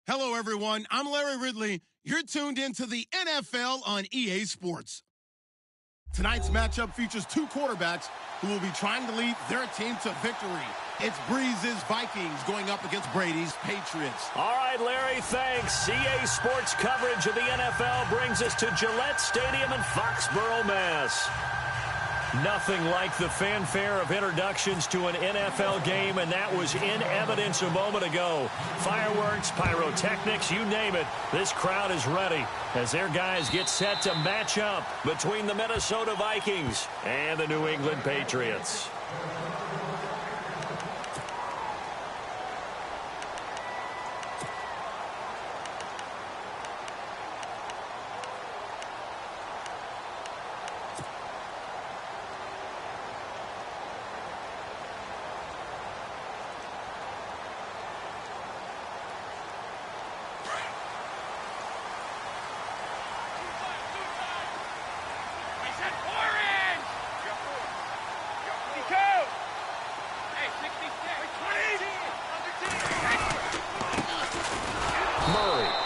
Hello, everyone. I'm Larry Ridley. You're tuned into the NFL on EA Sports. Tonight's matchup features two quarterbacks who will be trying to lead their team to victory. It's Breeze's Vikings going up against Brady's Patriots. All right, Larry, thanks. EA Sports coverage of the NFL brings us to Gillette Stadium in Foxborough, Mass. Nothing like the fanfare of introductions to an NFL game, and that was in evidence a moment ago. Fireworks, pyrotechnics, you name it. This crowd is ready as their guys get set to match up between the Minnesota Vikings and the New England Patriots.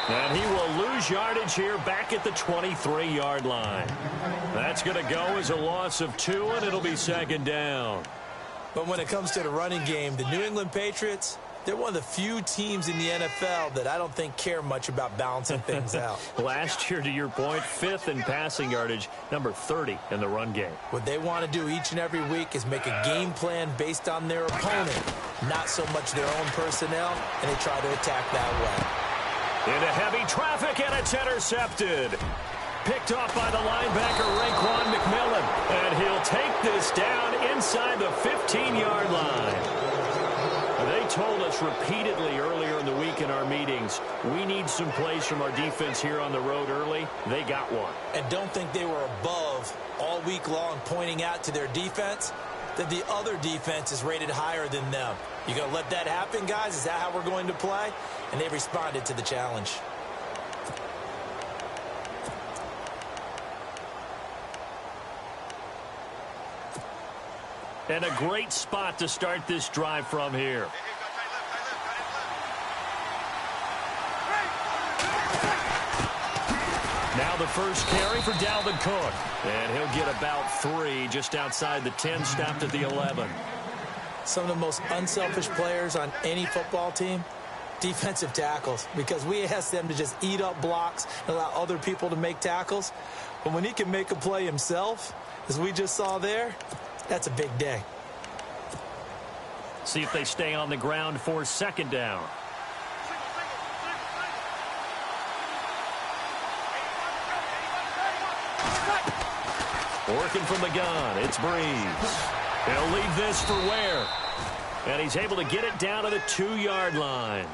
And he will lose yardage here back at the 23-yard line. That's going to go as a loss of 2, and it'll be second down. But when it comes to the running game, the New England Patriots, they're one of the few teams in the NFL that I don't think care much about balancing things out. Last year, to your point, 5th in passing yardage, number 30 in the run game. What they want to do each and every week is make a game plan based on their opponent, not so much their own personnel, and they try to attack that way. Into heavy traffic, and it's intercepted. Picked off by the linebacker, Raekwon McMillan. And he'll take this down inside the 15-yard line. They told us repeatedly earlier in the week in our meetings, we need some plays from our defense here on the road early. They got one. And don't think they were above all week long pointing out to their defense that the other defense is rated higher than them. You going to let that happen, guys? Is that how we're going to play? And they responded to the challenge. And a great spot to start this drive from here. Now the first carry for Dalvin Cook. And he'll get about 3 just outside the 10, stopped at the 11. Some of the most unselfish players on any football team, defensive tackles, because we ask them to just eat up blocks and allow other people to make tackles. But when he can make a play himself, as we just saw there, that's a big day. See if they stay on the ground for second down. Working from the gun, it's Breeze. He'll leave this for Ware. And he's able to get it down to the 2-yard line.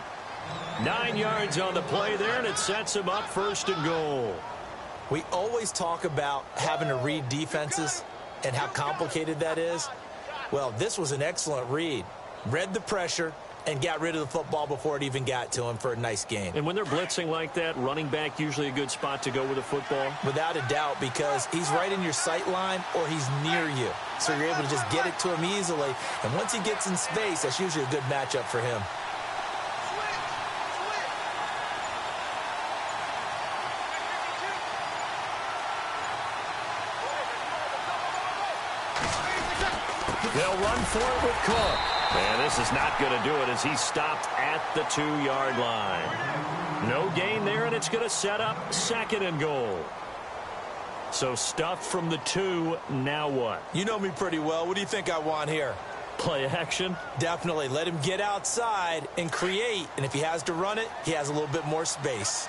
9 yards on the play there, and it sets him up first and goal. We always talk about having to read defenses and how complicated that is. Well, this was an excellent read. Read the pressure and got rid of the football before it even got to him for a nice gain. And when they're blitzing like that, running back usually a good spot to go with the football? Without a doubt, because he's right in your sight line or he's near you. So you're able to just get it to him easily. And once he gets in space, that's usually a good matchup for him. They'll run for it with Cook. And this is not going to do it as he's stopped at the 2-yard line. No gain there, and it's going to set up second and goal. So stuffed from the 2, now what? You know me pretty well. What do you think I want here? Play action? Definitely. Let him get outside and create. And if he has to run it, he has a little bit more space.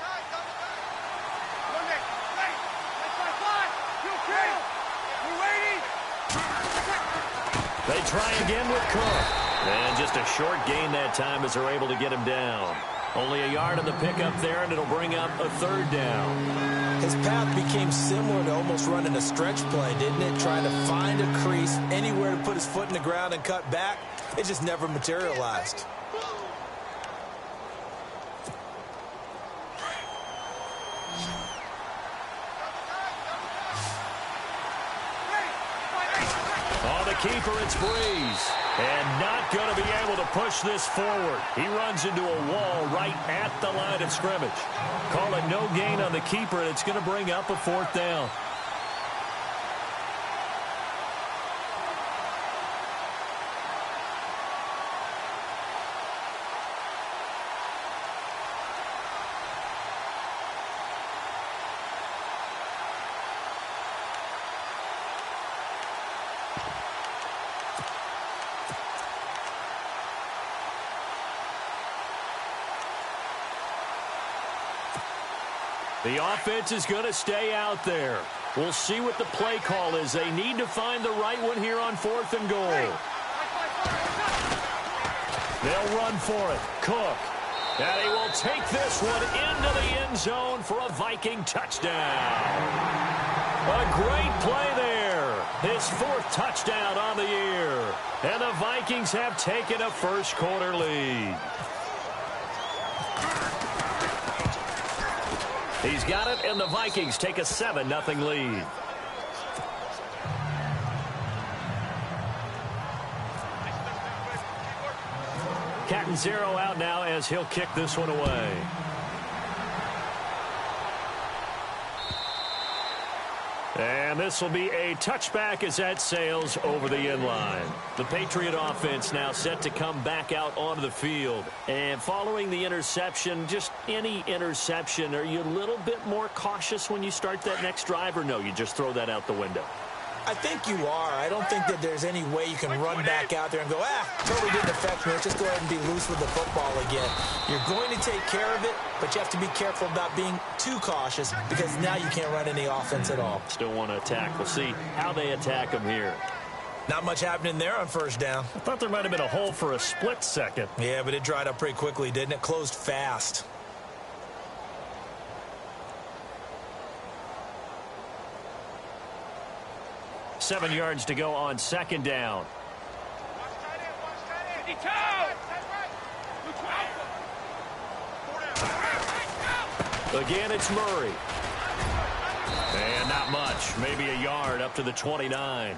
They try again with Cook. And just a short gain that time as they're able to get him down. Only a yard on the pickup there, and it'll bring up a third down. His path became similar to almost running a stretch play, didn't it? Trying to find a crease, anywhere to put his foot in the ground and cut back. It just never materialized. the keeper, it's Breeze. And not going to be able to push this forward. He runs into a wall right at the line of scrimmage. Call it no gain on the keeper, and it's going to bring up a 4th down. The offense is going to stay out there. We'll see what the play call is. They need to find the right one here on 4th and goal. They'll run for it. Cook. And he will take this one into the end zone for a Viking touchdown. A great play there. His 4th touchdown on the year. And the Vikings have taken a first-quarter lead. He's got it, and the Vikings take a 7-0 lead. Catanzaro out now as he'll kick this one away. And this will be a touchback as that sails over the end line. The Patriot offense now set to come back out onto the field. And following the interception, just any interception, are you a little bit more cautious when you start that next drive, or no, you just throw that out the window? I think you are. I don't think that there's any way you can run back out there and go, totally didn't affect me. Let's just go ahead and be loose with the football again. You're going to take care of it, but you have to be careful about being too cautious because now you can't run any offense at all. Still want to attack. We'll see how they attack them here. Not much happening there on 1st down. I thought there might have been a hole for a split second. Yeah, but it dried up pretty quickly, didn't it? Closed fast. Seven yards to go on 2nd down. Again, it's Murray. And not much. Maybe a yard up to the 29.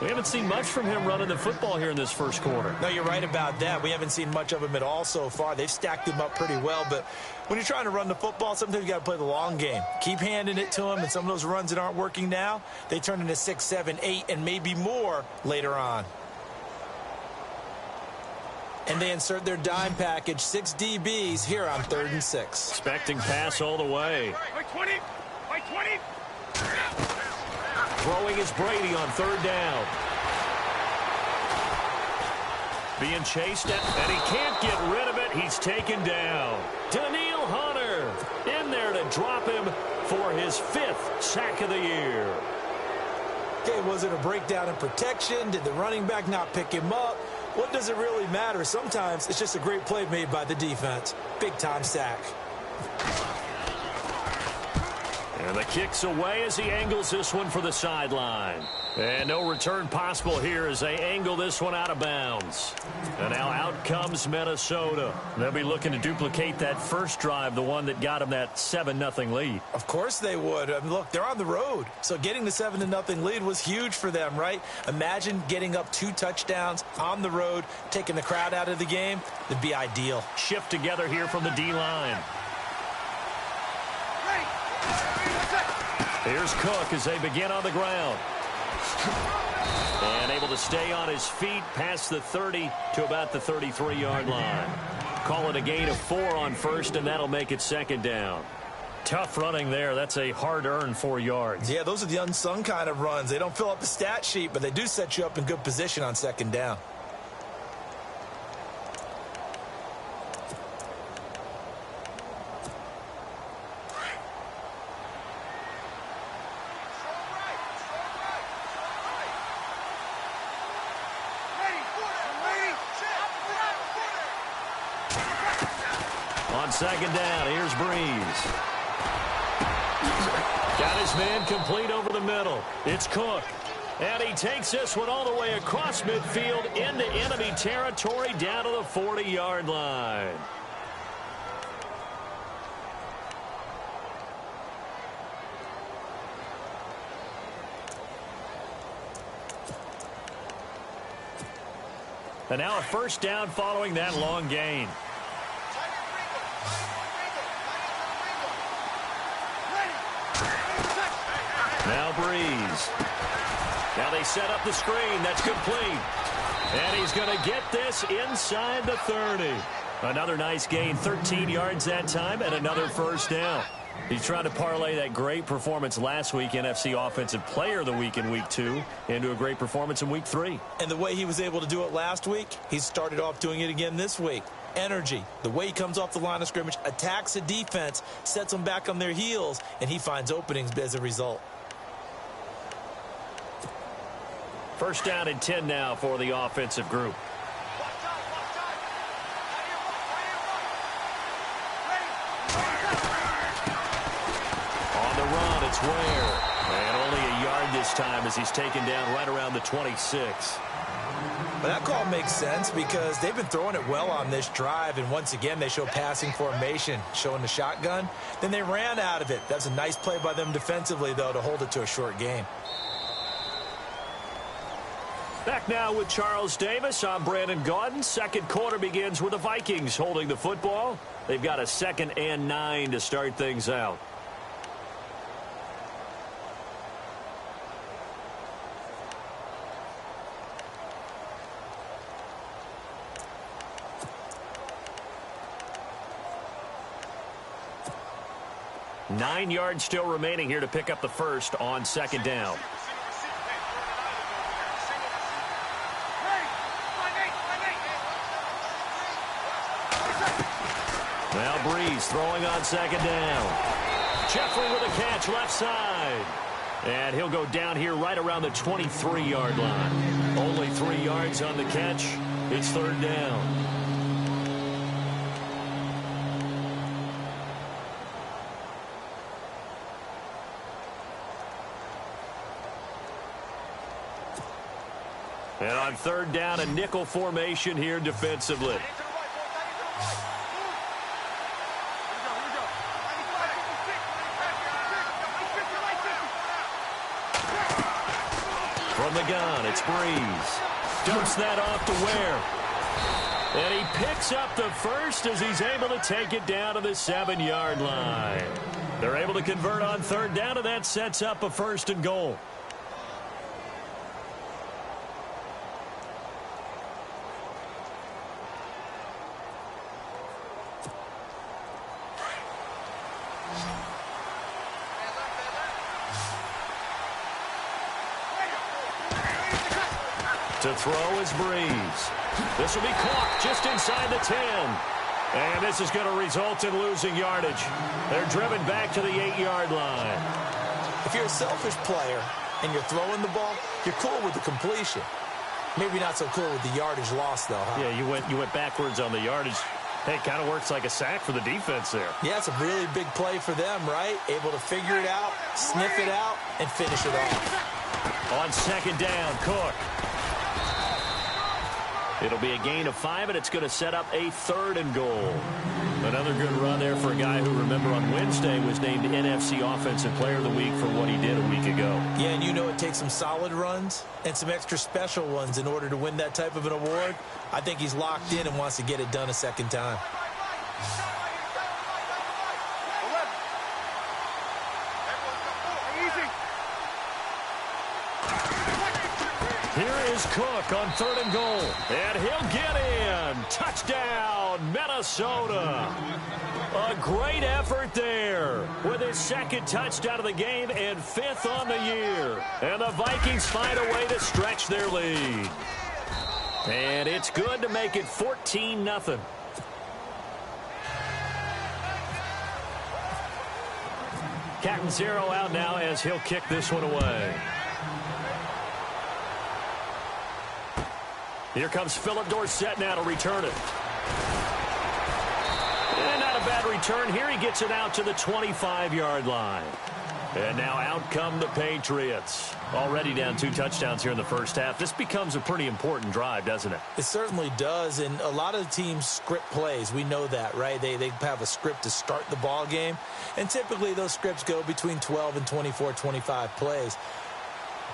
We haven't seen much from him running the football here in this first quarter. No, you're right about that. We haven't seen much of him at all so far. They've stacked him up pretty well, but when you're trying to run the football, sometimes you got to play the long game. Keep handing it to him, and some of those runs that aren't working now, they turn into 6, 7, 8, and maybe more later on. And they insert their dime package, 6 DBs here on 3rd and 6. Expecting pass all the way. Throwing is Brady on 3rd down. Being chased at, and he can't get rid of it. He's taken down. Daniil Hunter in there to drop him for his 5th sack of the year. Okay, was it a breakdown in protection? Did the running back not pick him up? What does it really matter? Sometimes it's just a great play made by the defense. Big-time sack. And the kick's away as he angles this one for the sideline. And no return possible here as they angle this one out of bounds. And now out comes Minnesota. They'll be looking to duplicate that first drive, the one that got them that 7-0 lead. Of course they would. I mean, look, they're on the road. So getting the 7-0 lead was huge for them, right? Imagine getting up 2 touchdowns on the road, taking the crowd out of the game. It'd be ideal. Shift together here from the D-line. Here's Cook as they begin on the ground. And able to stay on his feet past the 30 to about the 33-yard line. Call it a gain of 4 on 1st, and that'll make it 2nd down. Tough running there. That's a hard-earned 4 yards. Yeah, those are the unsung kind of runs. They don't fill up the stat sheet, but they do set you up in good position on 2nd down. On 2nd down, here's Breeze. Got his man complete over the middle. It's Cook. And he takes this one all the way across midfield into enemy territory down to the 40-yard line. And now a first down following that long gain. Now Breeze. Now they set up the screen. That's complete. And he's going to get this inside the 30. Another nice gain, 13 yards that time, and another first down. He's trying to parlay that great performance last week, NFC Offensive Player of the Week in Week 2, into a great performance in Week 3. And the way he was able to do it last week, he started off doing it again this week. Energy, the way he comes off the line of scrimmage, attacks the defense, sets them back on their heels, and he finds openings as a result. First down and 10 now for the offensive group. On the run, it's Ware. And only a yard this time as he's taken down right around the 26. But that call makes sense because they've been throwing it well on this drive, and once again they show passing formation, showing the shotgun. Then they ran out of it. That's a nice play by them defensively, though, to hold it to a short game. Back now with Charles Davis. I'm Brandon Gaudin. Second quarter begins with the Vikings holding the football. They've got a 2nd and 9 to start things out. Nine yards still remaining here to pick up the first on second down. Now Breeze throwing on second down. Jeffrey with a catch left side. And he'll go down here right around the 23-yard line. Only 3 yards on the catch. It's third down. And on third down, a nickel formation here defensively. From the gun, it's Breeze. Dumps that off to Ware. And he picks up the first as he's able to take it down to the 7-yard line. They're able to convert on third down, and that sets up a 1st and goal. To throw is Breeze. This will be caught just inside the 10. And this is going to result in losing yardage. They're driven back to the 8-yard line. If you're a selfish player and you're throwing the ball, you're cool with the completion. Maybe not so cool with the yardage loss, though, huh? Yeah, you went backwards on the yardage. Hey, it kind of works like a sack for the defense there. Yeah, it's a really big play for them, right? Able to figure it out, sniff it out, and finish it off. On second down, Cook. It'll be a gain of 5, and it's going to set up a 3rd and goal. Another good run there for a guy who, remember, on Wednesday was named NFC Offensive Player of the Week for what he did a week ago. Yeah, and you know it takes some solid runs and some extra special ones in order to win that type of an award. I think he's locked in and wants to get it done a second time. Here is Cook on 3rd and goal. And he'll get in. Touchdown, Minnesota. A great effort there with his 2nd touchdown of the game and 5th on the year. And the Vikings find a way to stretch their lead. And it's good to make it 14-0. Captain Zero out now as he'll kick this one away. Here comes Philip Dorsett now to return it. And not a bad return here. He gets it out to the 25-yard line. And now out come the Patriots. Already down 2 touchdowns here in the first half. This becomes a pretty important drive, doesn't it? It certainly does, and a lot of teams script plays. We know that, right? They have a script to start the ball game, and typically those scripts go between 12 and 24, 25 plays.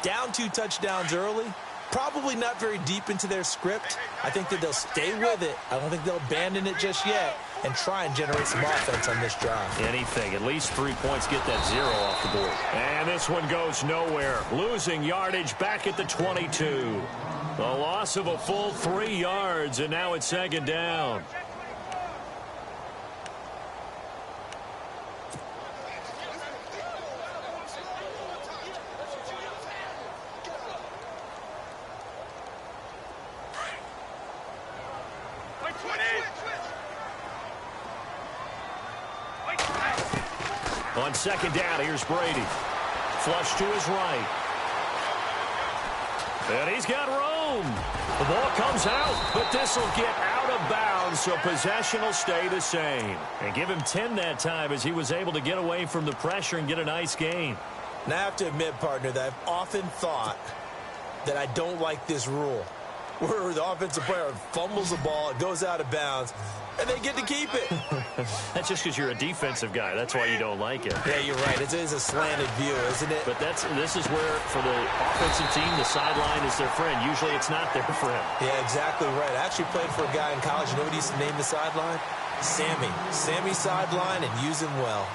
Down 2 touchdowns early, Probably not very deep into their script. I think that they'll stay with it. I don't think they'll abandon it just yet and try and generate some offense on this drive. Anything, at least 3 points, get that 0 off the board. And this one goes nowhere. Losing yardage back at the 22. A loss of a full 3 yards, and now it's second down. On second down, here's Brady. Flush to his right. And he's got room. The ball comes out, but this will get out of bounds, so possession will stay the same. And give him 10 that time as he was able to get away from the pressure and get a nice gain. Now, I have to admit, partner, that I've often thought that I don't like this rule, where the offensive player fumbles the ball, it goes out of bounds, and they get to keep it. That's just because you're a defensive guy. That's why you don't like it. Yeah, you're right. It is a slanted view, isn't it? But this is where, for the offensive team, the sideline is their friend. Usually it's not their friend. Yeah, exactly right. I actually played for a guy in college. You know what he used to name the sideline? Sammy. Sammy sideline, and use him well.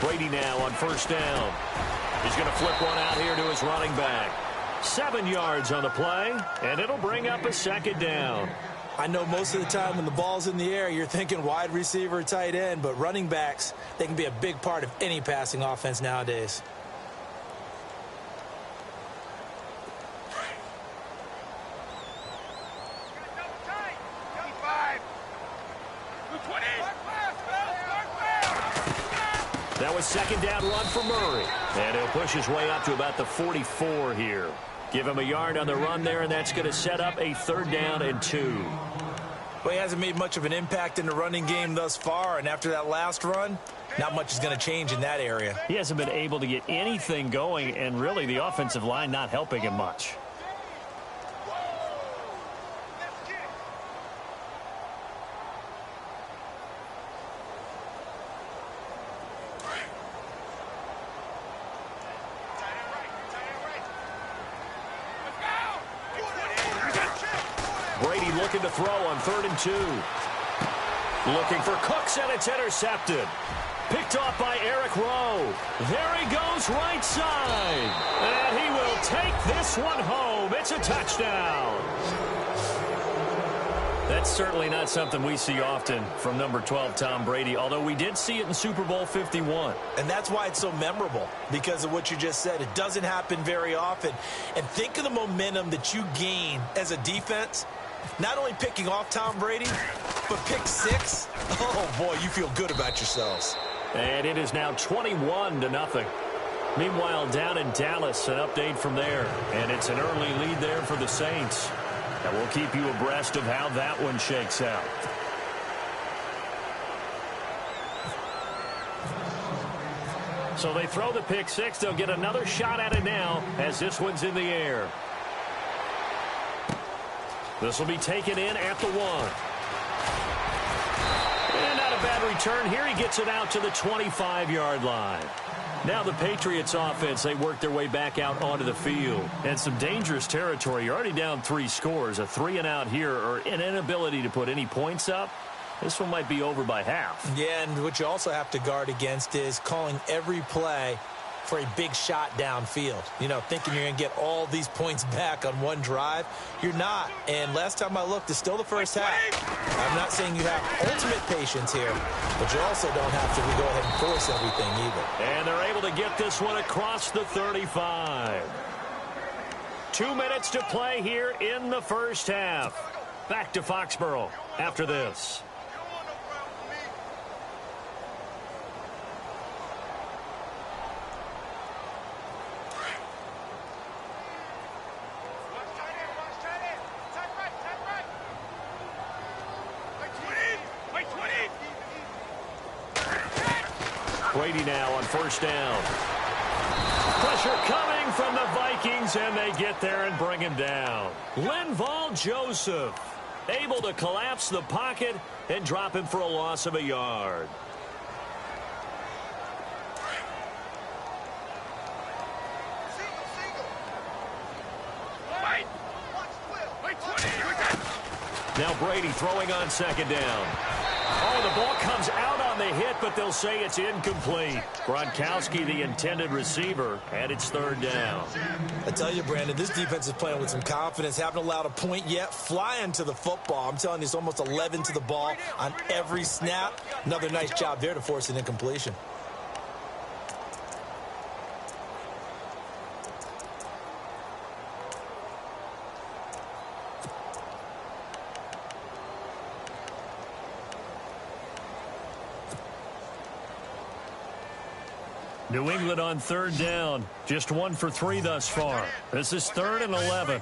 Brady now on first down. He's going to flip one out here to his running back. 7 yards on the play, and it'll bring up a second down. I know most of the time when the ball's in the air, you're thinking wide receiver, tight end, but running backs, they can be a big part of any passing offense nowadays. That was second down run for Murray. And he'll push his way up to about the 44 here. Give him a yard on the run there, and that's going to set up a 3rd down and 2. Well, he hasn't made much of an impact in the running game thus far, and after that last run, not much is going to change in that area. He hasn't been able to get anything going, and really the offensive line not helping him much. Brady looking to throw on 3rd and 2. Looking for Cooks, and it's intercepted. Picked off by Eric Rowe. There he goes right side. And he will take this one home. It's a touchdown. That's certainly not something we see often from number 12, Tom Brady, although we did see it in Super Bowl 51. And that's why it's so memorable, because of what you just said. It doesn't happen very often. And think of the momentum that you gain as a defense. Not only picking off Tom Brady, but pick 6. Oh, boy, you feel good about yourselves. And it is now 21-0. Meanwhile, down in Dallas, an update from there. And it's an early lead there for the Saints. And we'll keep you abreast of how that one shakes out. So they throw the pick 6. They'll get another shot at it now as this one's in the air. This will be taken in at the 1. And not a bad return here. He gets it out to the 25-yard line. Now the Patriots offense, they work their way back out onto the field. And some dangerous territory. You're already down 3 scores. A 3-and-out here, or an inability to put any points up. This one might be over by half. Yeah, and what you also have to guard against is calling every play for a big shot downfield. You know, thinking you're going to get all these points back on one drive. You're not. And last time I looked, it's still the first half. I'm not saying you have ultimate patience here, but you also don't have to go ahead and force everything either. And they're able to get this one across the 35. 2 minutes to play here in the first half. Back to Foxborough after this. Brady now on first down. Pressure coming. Vikings, and they get there and bring him down. Linval Joseph able to collapse the pocket and drop him for a loss of a yard. Now Brady throwing on second down. Oh, the ball comes out on the hit, but they'll say it's incomplete. Gronkowski, the intended receiver, and it's third down. I tell you, Brandon, this defense is playing with some confidence. Haven't allowed a point yet. Flying to the football. I'm telling you, it's almost 11 to the ball on every snap. Another nice job there to force an incompletion. New England on third down. Just 1 for 3 thus far. This is 3rd and 11.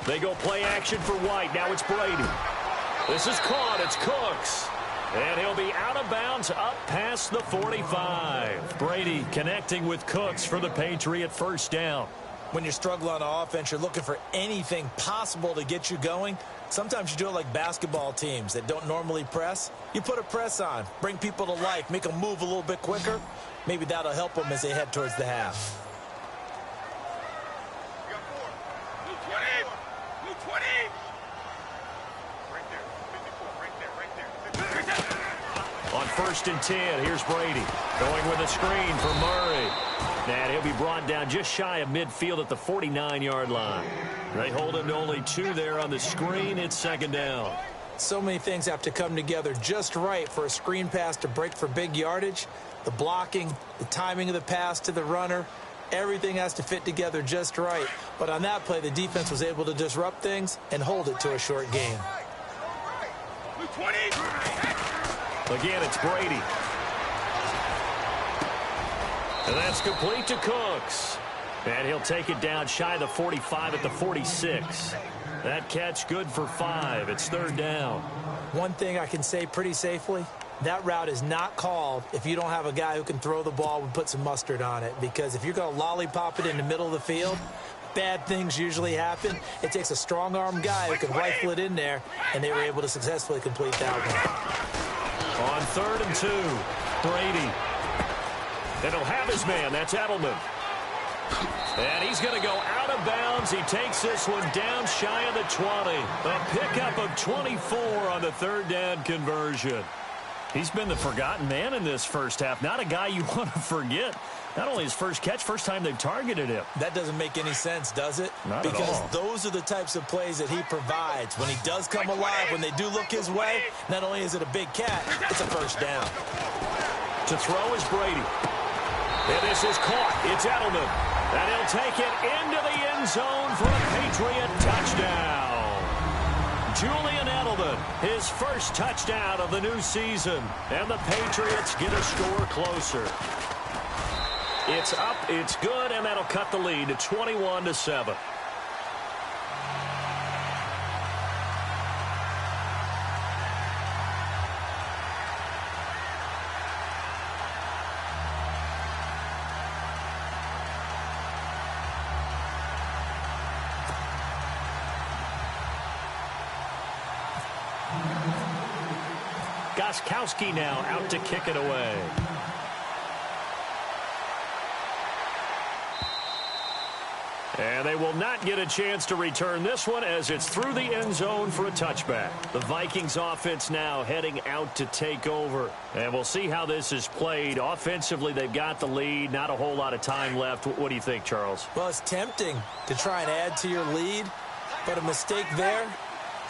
They go play action for White. Now it's Brady. This is caught. It's Cooks. And he'll be out of bounds up past the 45. Brady connecting with Cooks for the Patriot first down. When you're struggling on offense, you're looking for anything possible to get you going. Sometimes you do it like basketball teams that don't normally press. You put a press on, bring people to life, make them move a little bit quicker. Maybe that'll help them as they head towards the half. On 1st and 10, here's Brady going with a screen for Murray. And he'll be brought down just shy of midfield at the 49-yard line. They hold him to only 2 there on the screen. It's second down. So many things have to come together just right for a screen pass to break for big yardage. The blocking, the timing of the pass to the runner, everything has to fit together just right. But on that play, the defense was able to disrupt things and hold it to a short gain. Again, it's Brady. And that's complete to Cooks. And he'll take it down shy of the 45 at the 46. That catch good for 5. It's third down. One thing I can say pretty safely, that route is not called if you don't have a guy who can throw the ball and put some mustard on it. Because if you're going to lollipop it in the middle of the field, bad things usually happen. It takes a strong-arm guy who can rifle it in there, and they were able to successfully complete that one. On 3rd and 2, Brady. And he'll have his man. That's Edelman. And he's going to go out of bounds. He takes this one down shy of the 20. A pickup of 24 on the third down conversion. He's been the forgotten man in this first half. Not a guy you want to forget. Not only his first catch, first time they've targeted him. That doesn't make any sense, does it? Not at all. Because those are the types of plays that he provides. When he does come alive, when they do look his way, not only is it a big catch, it's a first down. To throw is Brady. And this is caught. It's Edelman. And he'll take it into the end zone for a Patriot touchdown. Julian Edelman, his first touchdown of the new season. And the Patriots get a score closer. It's up, it's good, and that'll cut the lead to 21-7. Gronkowski now out to kick it away. And they will not get a chance to return this one as it's through the end zone for a touchback. The Vikings offense now heading out to take over. And we'll see how this is played. Offensively, they've got the lead. Not a whole lot of time left. What do you think, Charles? Well, it's tempting to try and add to your lead, but a mistake there,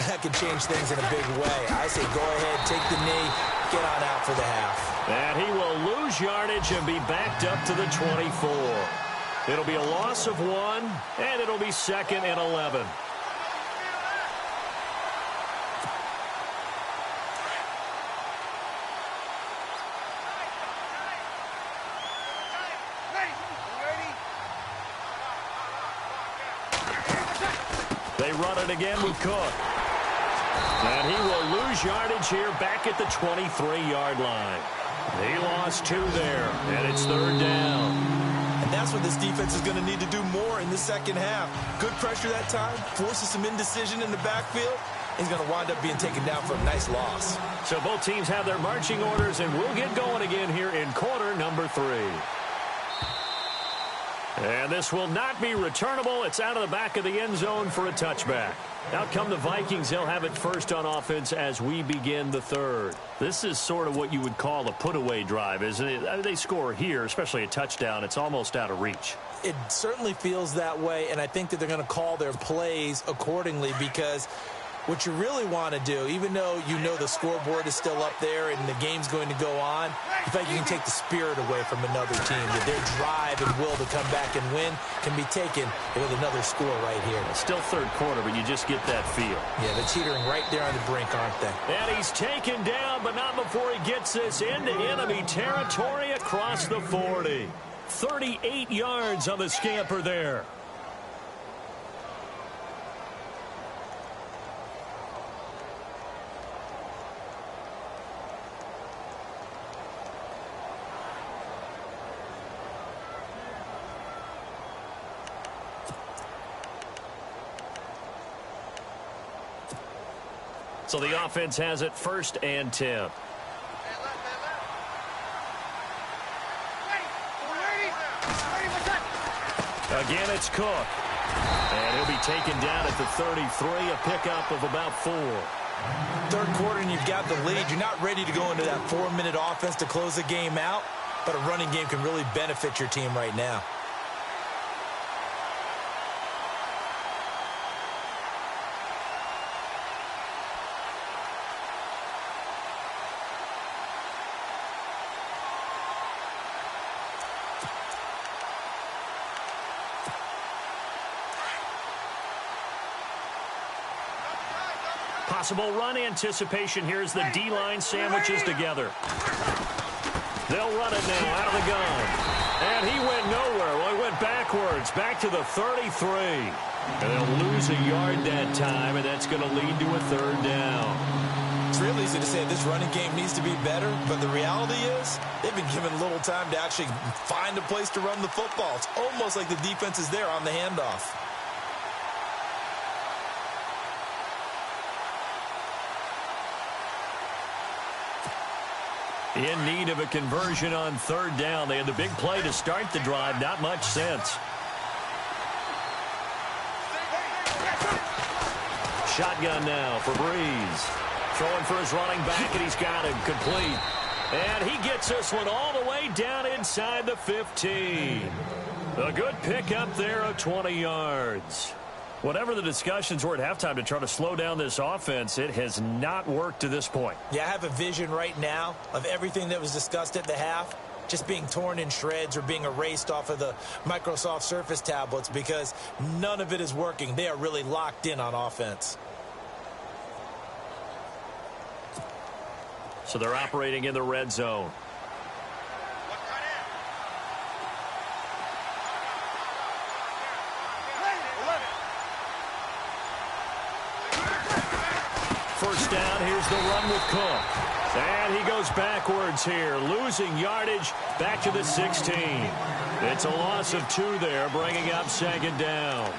that could change things in a big way. I say go ahead, take the knee, get on out for the half. And he will lose yardage and be backed up to the 24. It'll be a loss of 1, and it'll be 2nd and 11. They run it again with Cook. And he will lose yardage here back at the 23-yard line. He lost 2 there, and it's 3rd down. And that's when this defense is going to need to do more in the second half. Good pressure that time, forces some indecision in the backfield. He's going to wind up being taken down for a nice loss. So both teams have their marching orders, and we'll get going again here in quarter number 3. And this will not be returnable. It's out of the back of the end zone for a touchback. Out come the Vikings. They'll have it first on offense as we begin the third. This is sort of what you would call a put-away drive, isn't it? I mean, they score here, especially a touchdown. It's almost out of reach. It certainly feels that way, and I think that they're going to call their plays accordingly, because what you really want to do, even though you know the scoreboard is still up there and the game's going to go on, you feel like you can take the spirit away from another team, that their drive and will to come back and win can be taken with another score right here. Still third quarter, but you just get that feel. Yeah, they're teetering right there on the brink, aren't they? And he's taken down, but not before he gets this into enemy territory across the 40. 38 yards on the scamper there. So the offense has it first and 10. Again, it's Cook. And he'll be taken down at the 33, a pickup of about 4. Third quarter and you've got the lead. You're not ready to go into that 4-minute offense to close the game out, but a running game can really benefit your team right now. Possible run anticipation here as the D-line sandwiches together. They'll run it now out of the gun. And he went nowhere. Well, he went backwards, back to the 33. And they'll lose a yard that time, and that's going to lead to a third down. It's real easy to say this running game needs to be better, but the reality is they've been given little time to actually find a place to run the football. It's almost like the defense is there on the handoff. In need of a conversion on third down. They had the big play to start the drive. Not much sense. Shotgun now for Breeze. Throwing for his running back, and he's got him complete. And he gets this one all the way down inside the 15. A good pickup there of 20 yards. Whatever the discussions were at halftime to try to slow down this offense, it has not worked to this point. Yeah, I have a vision right now of everything that was discussed at the half just being torn in shreds or being erased off of the Microsoft Surface tablets, because none of it is working. They are really locked in on offense. So they're operating in the red zone. First down, here's the run with Cook. And he goes backwards here, losing yardage back to the 16. It's a loss of 2 there, bringing up second down.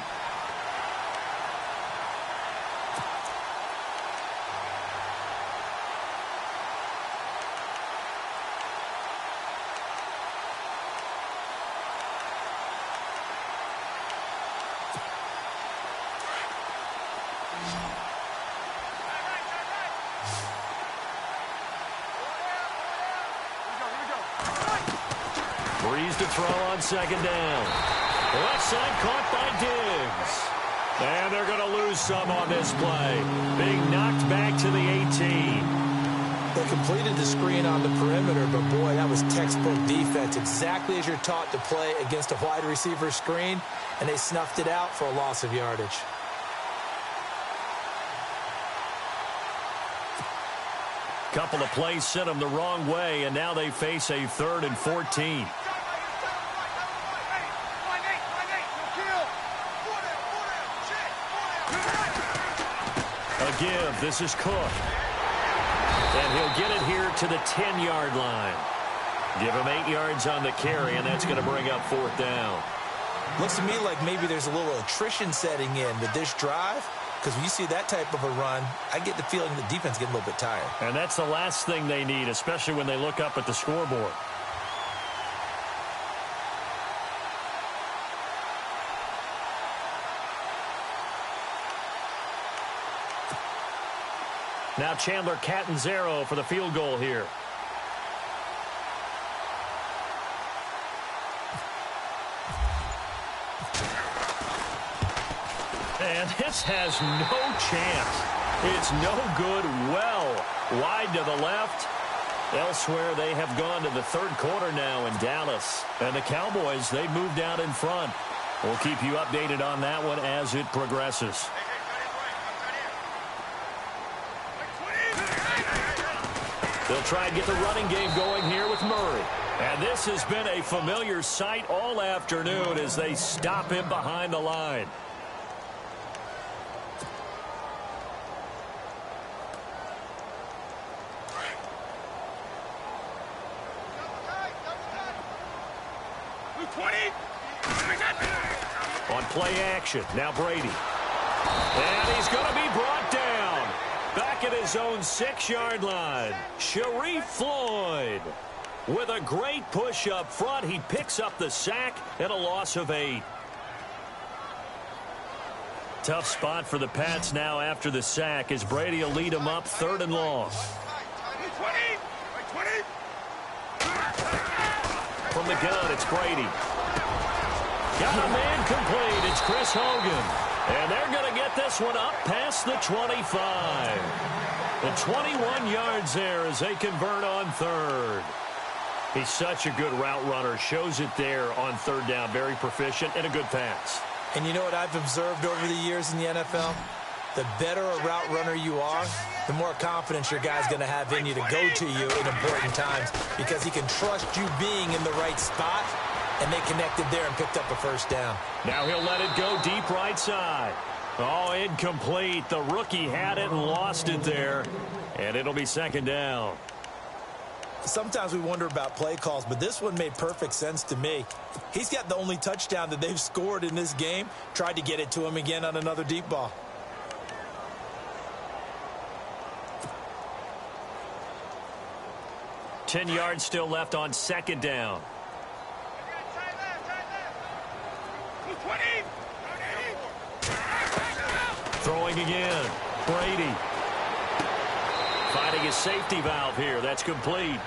Breeze to throw on second down. Left side caught by Diggs. And they're going to lose some on this play. Being knocked back to the 18. They completed the screen on the perimeter, but boy, that was textbook defense. Exactly as you're taught to play against a wide receiver screen, and they snuffed it out for a loss of yardage. Couple of plays sent them the wrong way, and now they face a 3rd and 14. A give. This is Cook. And he'll get it here to the 10-yard line. Give him 8 yards on the carry, and that's going to bring up 4th down. Looks to me like maybe there's a little attrition setting in with this drive, because when you see that type of a run, I get the feeling the defense getting a little bit tired. And that's the last thing they need, especially when they look up at the scoreboard. Now Chandler Catanzaro for the field goal here. And this has no chance. It's no good. Well, wide to the left. Elsewhere, they have gone to the 3rd quarter now in Dallas. And the Cowboys, they moved out in front. We'll keep you updated on that one as it progresses. They'll try and get the running game going here with Murray. And this has been a familiar sight all afternoon as they stop him behind the line. On play action, now Brady. And he's going to be brought down. Back at his own 6-yard line. Sharif Floyd with a great push up front. He picks up the sack and a loss of 8. Tough spot for the Pats now after the sack as Brady will lead them up 3rd and long. From the gun, it's Brady. Got a man complete. It's Chris Hogan. And they're going to get this one up past the 25. The 21 yards there as they convert on 3rd. He's such a good route runner. Shows it there on 3rd down. Very proficient and a good pass. And you know what I've observed over the years in the NFL? The better a route runner you are, the more confidence your guy's going to have in you to go to you in important times because he can trust you being in the right spot. And they connected there and picked up a 1st down. Now he'll let it go deep right side. Oh, incomplete. The rookie had it and lost it there. And it'll be 2nd down. Sometimes we wonder about play calls, but this one made perfect sense to me. He's got the only touchdown that they've scored in this game. Tried to get it to him again on another deep ball. Ten yards still left on 2nd down. Throwing again. Brady. Finding his safety valve here. That's complete.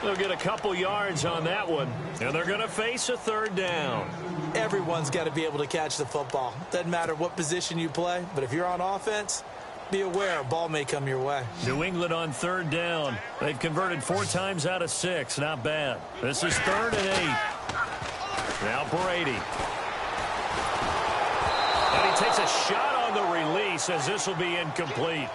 They'll get a couple yards on that one. And they're going to face a 3rd down. Everyone's got to be able to catch the football. Doesn't matter what position you play. But if you're on offense, be aware a ball may come your way. New England on 3rd down. They've converted 4 times out of 6. Not bad. This is 3rd and 8. Now Brady. And he takes a shot on the release as this will be incomplete.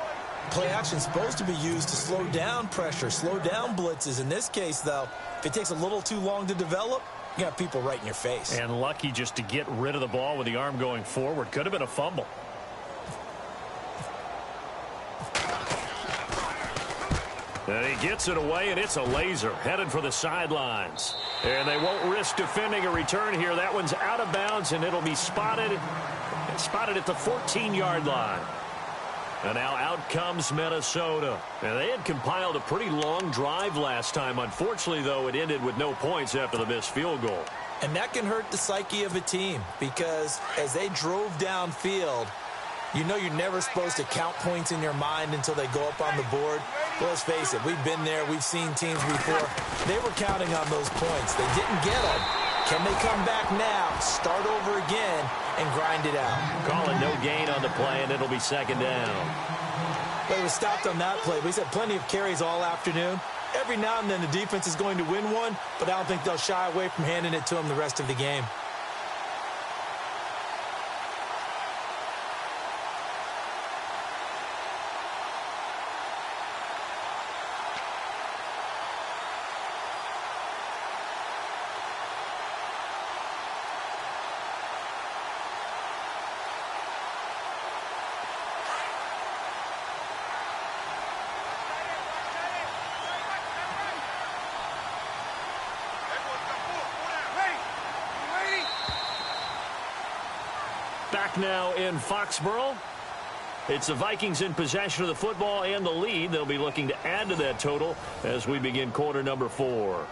Play action is supposed to be used to slow down pressure, slow down blitzes. In this case, though, if it takes a little too long to develop, you got people right in your face. And lucky just to get rid of the ball with the arm going forward. Could have been a fumble. And he gets it away, and it's a laser headed for the sidelines. And they won't risk defending a return here. That one's out of bounds, and it'll be spotted at the 14-yard line. And now out comes Minnesota. And they had compiled a pretty long drive last time. Unfortunately, though, it ended with no points after the missed field goal. And that can hurt the psyche of a team because as they drove downfield, you know you're never supposed to count points in your mind until they go up on the board. But let's face it, we've been there. We've seen teams before. They were counting on those points. They didn't get them. Can they come back now, start over again, and grind it out? Call it no gain on the play, and it'll be 2nd down. Well, it was stopped on that play. We've had plenty of carries all afternoon. Every now and then the defense is going to win one, but I don't think they'll shy away from handing it to them the rest of the game. Back now in Foxborough. It's the Vikings in possession of the football and the lead. They'll be looking to add to that total as we begin quarter number 4.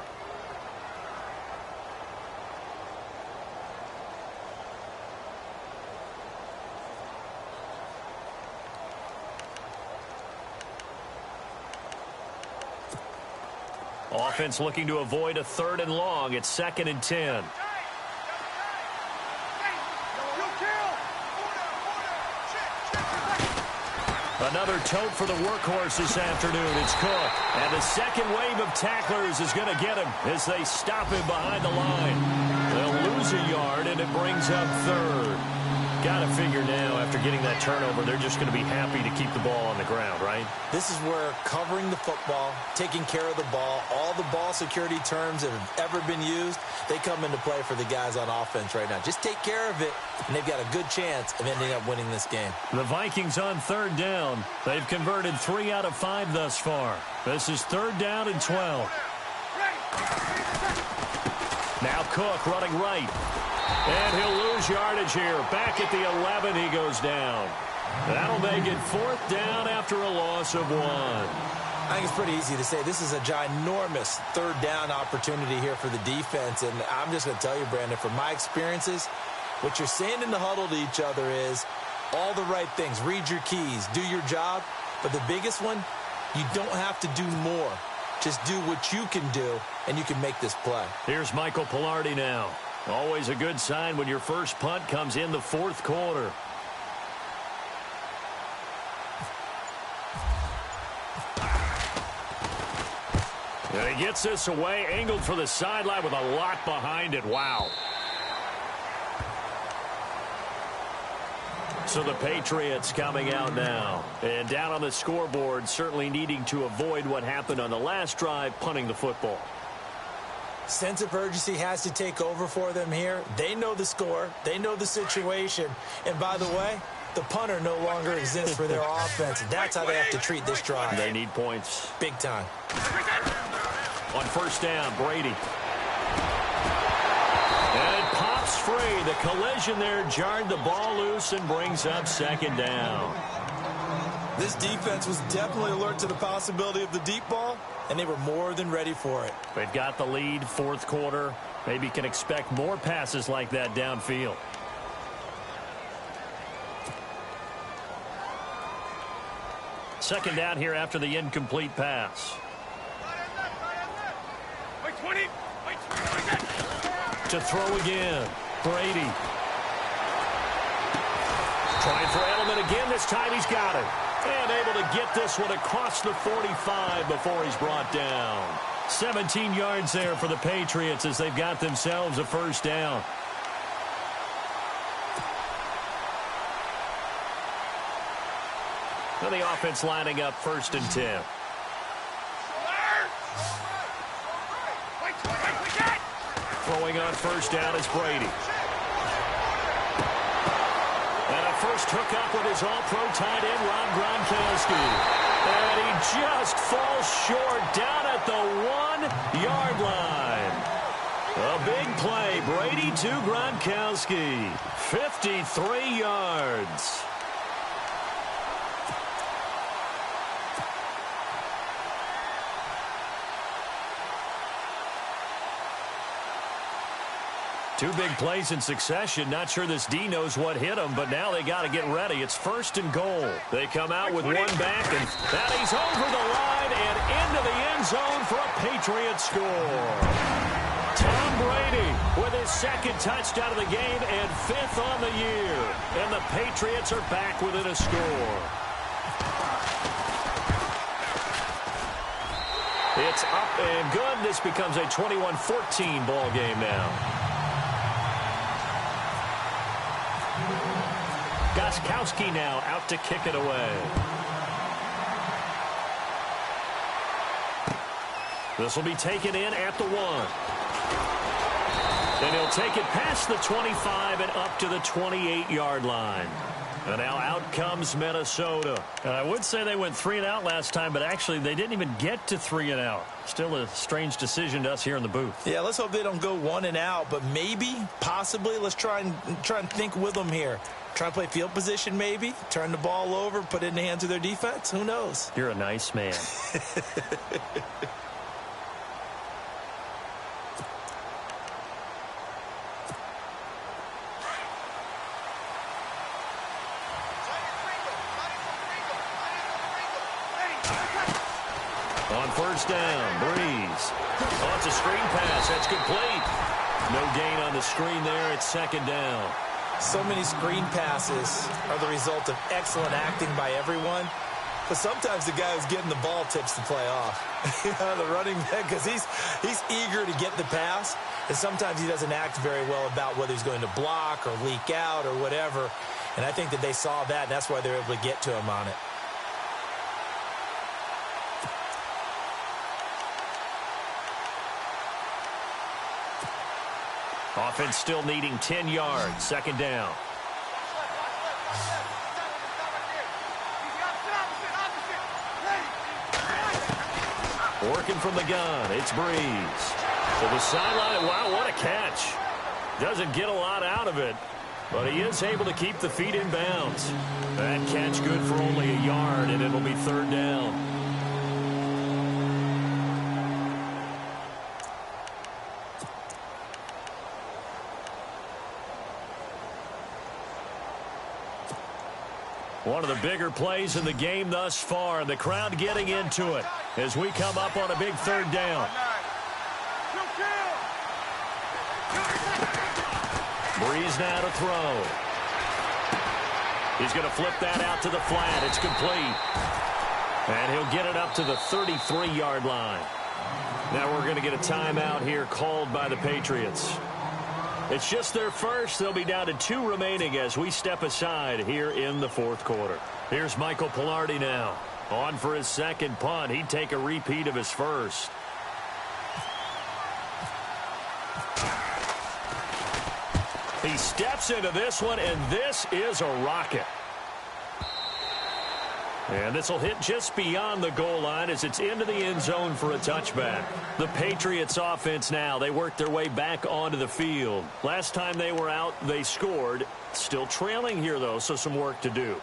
Offense looking to avoid a 3rd and long. It's 2nd and 10. Another tote for the workhorse this afternoon. It's Cook. And the second wave of tacklers is going to get him as they stop him behind the line. They'll lose a yard, and it brings up 3rd. Got to figure now, after getting that turnover, they're just going to be happy to keep the ball on the ground, right? This is where covering the football, taking care of the ball, all the ball security terms that have ever been used, they come into play for the guys on offense right now. Just take care of it, and they've got a good chance of ending up winning this game. The Vikings on 3rd down. They've converted 3 out of 5 thus far. This is 3rd down and 12. Now Cook running right. And he'll lose yardage here. Back at the 11, he goes down. That'll make it 4th down after a loss of 1. I think it's pretty easy to say this is a ginormous 3rd down opportunity here for the defense. And I'm just going to tell you, Brandon, from my experiences, what you're saying in the huddle to each other is all the right things. Read your keys. Do your job. But the biggest one, you don't have to do more. Just do what you can do, and you can make this play. Here's Michael Pilardi now. Always a good sign when your first punt comes in the 4th quarter. And he gets this away, angled for the sideline with a lot behind it. Wow. So the Patriots coming out now. And down on the scoreboard, certainly needing to avoid what happened on the last drive, punting the football. Sense of urgency has to take over for them here. They know the score. They know the situation. And by the way, the punter no longer exists for their offense. That's how they have to treat this drive. They need points. Big time. On 1st down, Brady. And it pops free. The collision there jarred the ball loose and brings up 2nd down. This defense was definitely alert to the possibility of the deep ball, and they were more than ready for it. They've got the lead, 4th quarter. Maybe can expect more passes like that downfield. Second down here after the incomplete pass. To throw again, Brady. Trying for Edelman again. This time he's got it. And able to get this one across the 45 before he's brought down. 17 yards there for the Patriots as they've got themselves a 1st down. And the offense lining up 1st and 10. Throwing on 1st down is Brady. And a first hookup with his all-pro tight end, Rob Gronkowski. And he just falls short down at the 1-yard line. A big play. Brady to Gronkowski. 53 yards. Two big plays in succession. Not sure this D knows what hit him, but now they got to get ready. It's 1st and goal. They come out with 1 back, and that he's over the line and into the end zone for a Patriot score. Tom Brady with his 2nd touchdown of the game and 5th on the year. And the Patriots are back within a score. It's up and good. This becomes a 21-14 ball game now. Gostkowski now out to kick it away. This will be taken in at the 1. And he'll take it past the 25 and up to the 28-yard line. And now out comes Minnesota. And I would say they went 3 and out last time, but actually they didn't even get to 3 and out. Still a strange decision to us here in the booth. Yeah, let's hope they don't go 1 and out, but maybe, possibly, let's try and think with them here. Try and play field position maybe, turn the ball over, put it in the hands of their defense. Who knows? You're a nice man. On first down, Breeze. Oh, it's a screen pass. That's complete. No gain on the screen there. It's second down. So many screen passes are the result of excellent acting by everyone. But sometimes the guy who's getting the ball tips the play off. The running back, because he's eager to get the pass. And sometimes he doesn't act very well about whether he's going to block or leak out or whatever. And I think that they saw that, and that's why they were able to get to him on it. Offense still needing 10 yards. Second down. Working from the gun. It's Breeze. To the sideline. Wow, what a catch. Doesn't get a lot out of it, but he is able to keep the feet in bounds. That catch good for only a yard, and it'll be third down. One of the bigger plays in the game thus far. The crowd getting into it as we come up on a big third down. Breeze now to throw. He's going to flip that out to the flat. It's complete. And he'll get it up to the 33-yard line. Now we're going to get a timeout here called by the Patriots. It's just their first. They'll be down to 2 remaining as we step aside here in the fourth quarter. Here's Michael Pilardi now. On for his second punt. He'd take a repeat of his first. He steps into this one, and this is a rocket. And this will hit just beyond the goal line as it's into the end zone for a touchback. The Patriots offense now, they work their way back onto the field. Last time they were out, they scored. Still trailing here, though, so some work to do.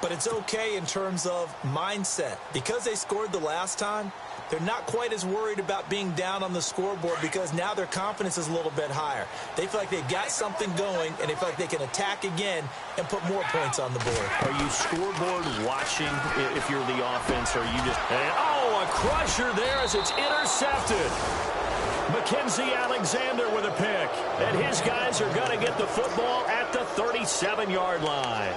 But it's okay in terms of mindset. Because they scored the last time, they're not quite as worried about being down on the scoreboard because now their confidence is a little bit higher. They feel like they've got something going, and they feel like they can attack again and put more points on the board. Are you scoreboard watching if you're the offense, or are you just... Oh, a crusher there as it's intercepted. Mackenzie Alexander with a pick. And his guys are going to get the football at the 37-yard line.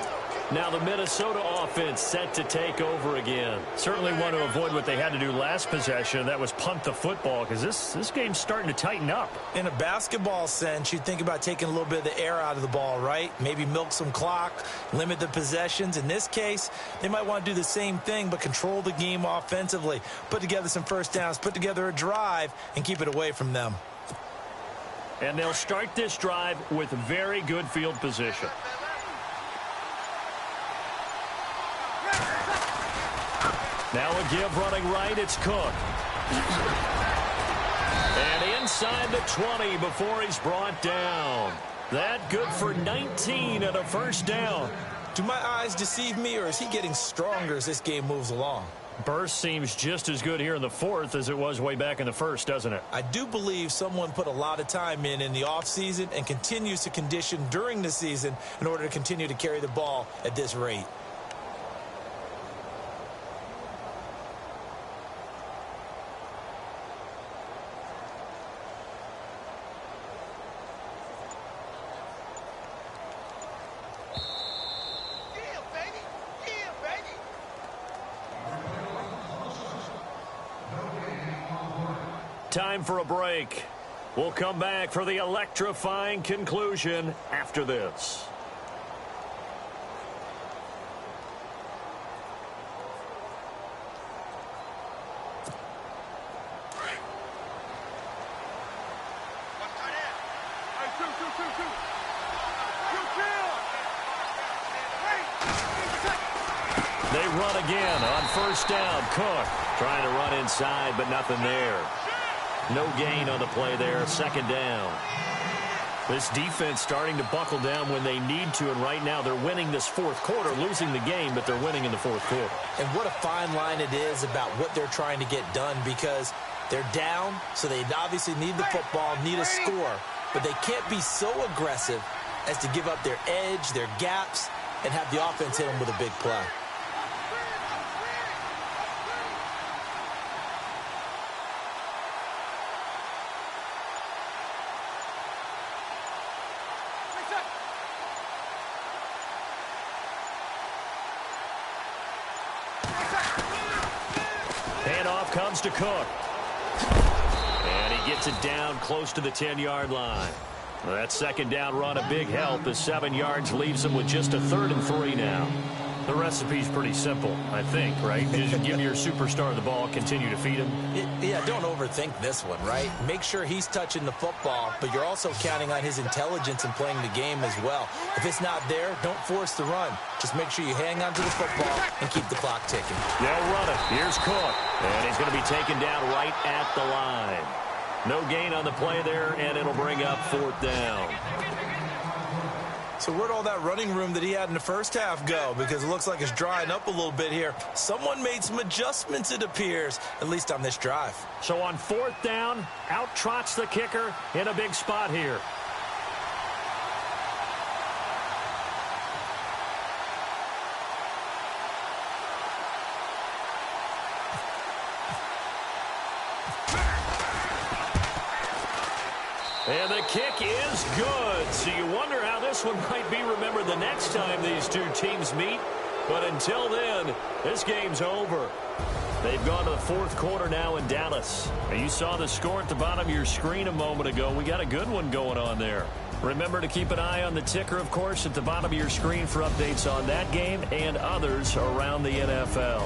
Now the Minnesota offense set to take over again. Certainly want to avoid what they had to do last possession. That was punt the football, because this game's starting to tighten up. In a basketball sense, you think about taking a little bit of the air out of the ball, right? Maybe milk some clock, limit the possessions. In this case, they might want to do the same thing, but control the game offensively. Put together some first downs, put together a drive, and keep it away from them. And they'll start this drive with very good field position. Now a give running right, it's Cook. And inside the 20 before he's brought down. That good for 19 and a first down. Do my eyes deceive me, or is he getting stronger as this game moves along? Burst seems just as good here in the fourth as it was way back in the first, doesn't it? I do believe someone put a lot of time in the offseason and continues to condition during the season in order to continue to carry the ball at this rate. Time for a break. We'll come back for the electrifying conclusion after this. They run again on first down. Cook trying to run inside, but nothing there. No gain on the play there. Second down. This defense starting to buckle down when they need to, and right now they're winning this fourth quarter, losing the game, but they're winning in the fourth quarter. And what a fine line it is about what they're trying to get done, because they're down, so they obviously need the football, need a score, but they can't be so aggressive as to give up their edge, their gaps, and have the offense hit them with a big play. Handoff comes to Cook. And he gets it down close to the 10-yard line. Well, that second down run a big help as 7 yards leaves him with just a 3rd and 3 now. The recipe's pretty simple, I think, right? Just give your superstar the ball, continue to feed him. Yeah, don't overthink this one, right? Make sure he's touching the football, but you're also counting on his intelligence in playing the game as well. If it's not there, don't force the run. Just make sure you hang on to the football and keep the clock ticking. They'll run it. Here's Cook. And he's going to be taken down right at the line. No gain on the play there, and it'll bring up 4th down. So where'd all that running room that he had in the first half go? Because it looks like it's drying up a little bit here. Someone made some adjustments, it appears, at least on this drive. So on 4th down, out trots the kicker in a big spot here. And the kick is good. So you wonder how this one might be remembered the next time these two teams meet. But until then, this game's over. They've gone to the 4th quarter now in Dallas. And you saw the score at the bottom of your screen a moment ago. We got a good one going on there. Remember to keep an eye on the ticker, of course, at the bottom of your screen for updates on that game and others around the NFL.